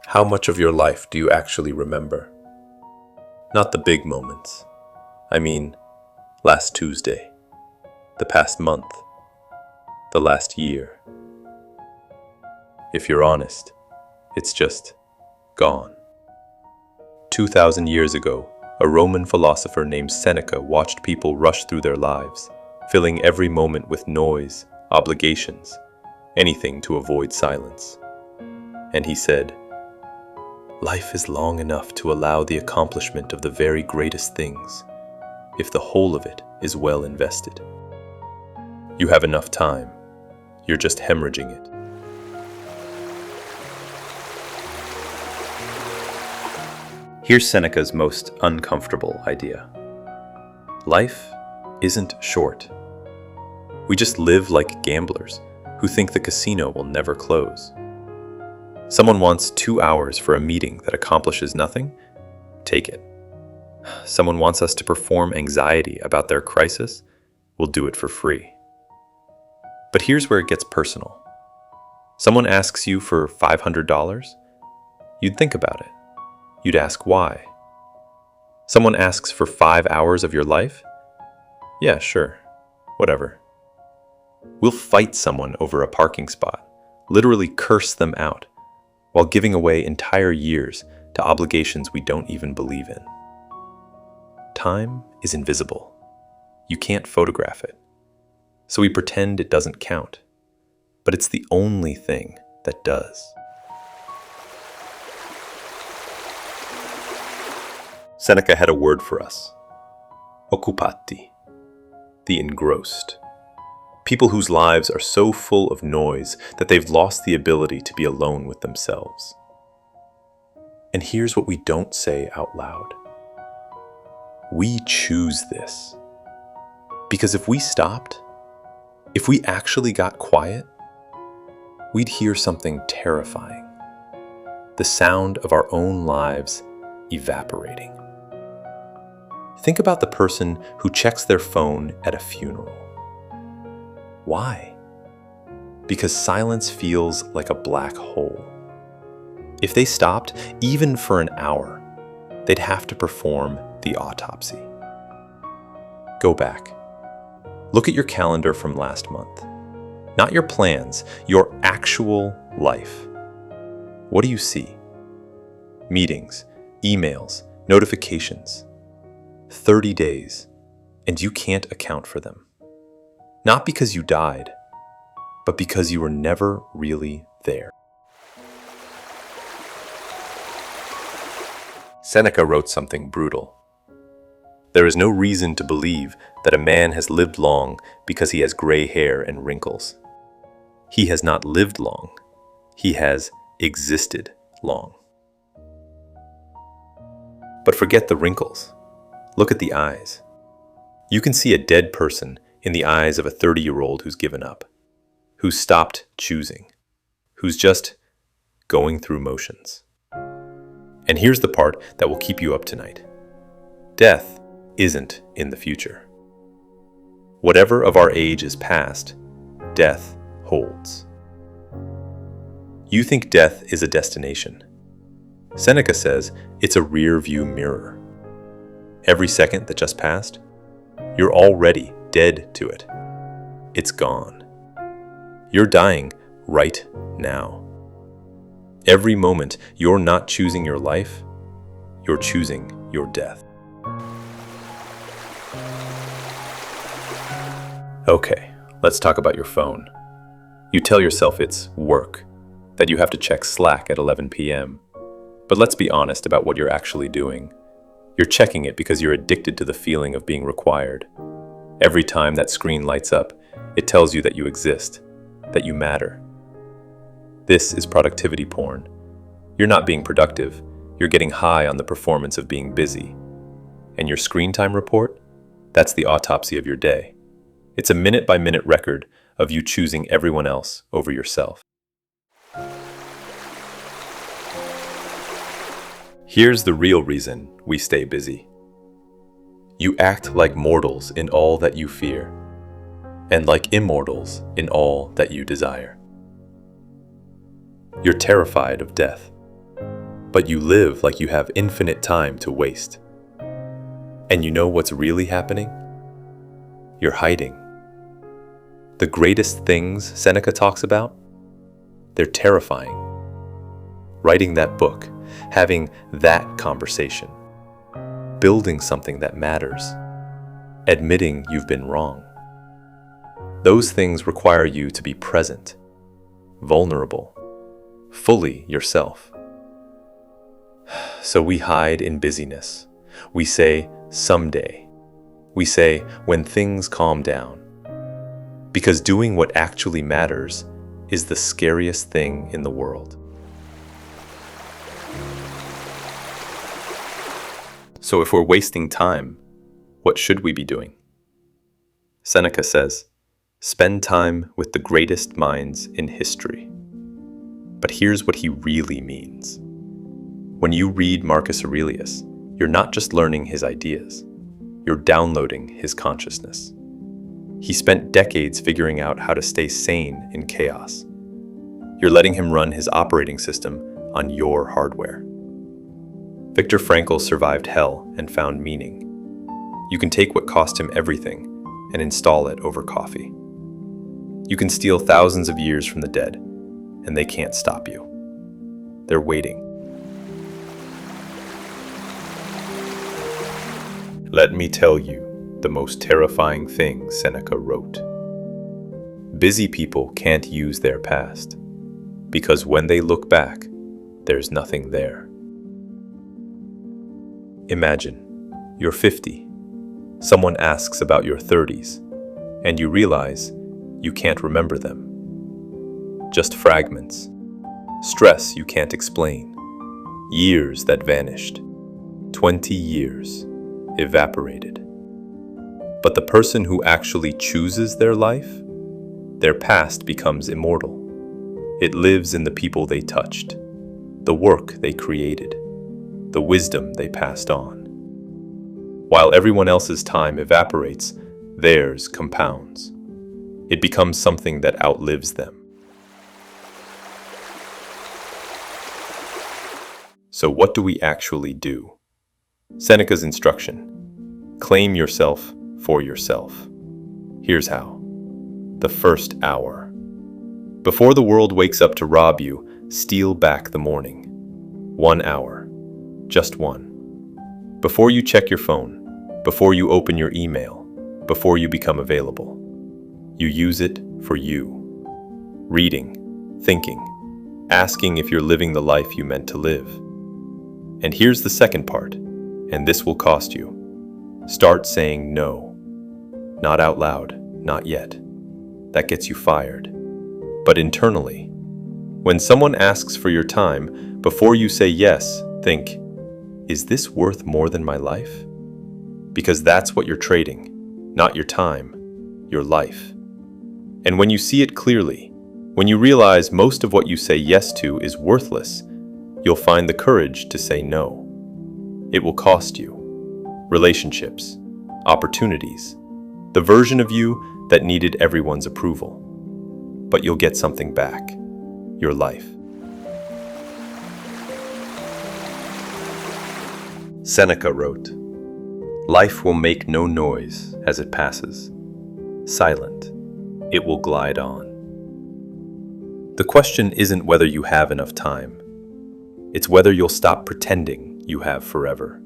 How much of your life do you actually remember? Not the big moments. I mean, last Tuesday, the past month, the last year. If you're honest, it's just gone. 2,000 years ago, a Roman philosopher named Seneca watched people rush through their lives, filling every moment with noise, obligations, anything to avoid silence. And he said, "Life is long enough to allow the accomplishment of the very greatest things, if the whole of it is well invested. You have enough time, you're just hemorrhaging it." Here's Seneca's most uncomfortable idea. Life isn't short. We just live like gamblers who think the casino will never close. Someone wants 2 hours for a meeting that accomplishes nothing? Take it. Someone wants us to perform anxiety about their crisis? We'll do it for free. But here's where it gets personal. Someone asks you for $500? You'd think about it. You'd ask why. Someone asks for 5 hours of your life? Yeah, sure. Whatever. We'll fight someone over a parking spot, literally curse them out, while giving away entire years to obligations we don't even believe in. Time is invisible. You can't photograph it. So we pretend it doesn't count. But it's the only thing that does. Seneca had a word for us. Occupati, the engrossed. People whose lives are so full of noise that they've lost the ability to be alone with themselves. And here's what we don't say out loud. We choose this. Because if we stopped, if we actually got quiet, we'd hear something terrifying. The sound of our own lives evaporating. Think about the person who checks their phone at a funeral. Why? Because silence feels like a black hole. If they stopped, even for an hour, they'd have to perform the autopsy. Go back. Look at your calendar from last month. Not your plans, your actual life. What do you see? Meetings, emails, notifications. 30 days, and you can't account for them. Not because you died, but because you were never really there. Seneca wrote something brutal. There is no reason to believe that a man has lived long because he has gray hair and wrinkles. He has not lived long. He has existed long. But forget the wrinkles. Look at the eyes. You can see a dead person in the eyes of a 30-year-old who's given up, who's stopped choosing, who's just going through motions. And here's the part that will keep you up tonight. Death isn't in the future. Whatever of our age is past, death holds. You think death is a destination. Seneca says it's a rear-view mirror. Every second that just passed, you're already dead to it. It's gone. You're dying right now. Every moment you're not choosing your life, you're choosing your death. Okay, let's talk about your phone. You tell yourself it's work, that you have to check Slack at 11 p.m. But let's be honest about what you're actually doing. You're checking it because you're addicted to the feeling of being required. Every time that screen lights up, it tells you that you exist, that you matter. This is productivity porn. You're not being productive, you're getting high on the performance of being busy. And your screen time report? That's the autopsy of your day. It's a minute-by-minute record of you choosing everyone else over yourself. Here's the real reason we stay busy. You act like mortals in all that you fear, and like immortals in all that you desire. You're terrified of death, but you live like you have infinite time to waste. And you know what's really happening? You're hiding. The greatest things Seneca talks about, they're terrifying. Writing that book, having that conversation, building something that matters, admitting you've been wrong. Those things require you to be present, vulnerable, fully yourself. So we hide in busyness. We say, someday. We say, when things calm down. Because doing what actually matters is the scariest thing in the world. So if we're wasting time, what should we be doing? Seneca says, spend time with the greatest minds in history. But here's what he really means. When you read Marcus Aurelius, you're not just learning his ideas, you're downloading his consciousness. He spent decades figuring out how to stay sane in chaos. You're letting him run his operating system on your hardware. Viktor Frankl survived hell and found meaning. You can take what cost him everything and install it over coffee. You can steal thousands of years from the dead, and they can't stop you. They're waiting. Let me tell you the most terrifying thing Seneca wrote. Busy people can't use their past, because when they look back, there's nothing there. Imagine, you're 50. Someone asks about your 30s, and you realize you can't remember them. Just fragments. Stress you can't explain. Years that vanished. 20 years evaporated. But the person who actually chooses their life, their past becomes immortal. It lives in the people they touched, the work they created, the wisdom they passed on. While everyone else's time evaporates, theirs compounds. It becomes something that outlives them. So what do we actually do? Seneca's instruction: claim yourself for yourself. Here's how. The first hour. Before the world wakes up to rob you, steal back the morning. 1 hour. Just one. Before you check your phone, before you open your email, before you become available, you use it for you. Reading, thinking, asking if you're living the life you meant to live. And here's the second part, and this will cost you. Start saying no. Not out loud, not yet. That gets you fired. But internally, when someone asks for your time, before you say yes, think, is this worth more than my life? Because that's what you're trading, not your time, your life. And when you see it clearly, when you realize most of what you say yes to is worthless, you'll find the courage to say no. It will cost you. Relationships, opportunities, the version of you that needed everyone's approval. But you'll get something back, your life. Seneca wrote, "Life will make no noise as it passes. Silent, it will glide on." The question isn't whether you have enough time. It's whether you'll stop pretending you have forever.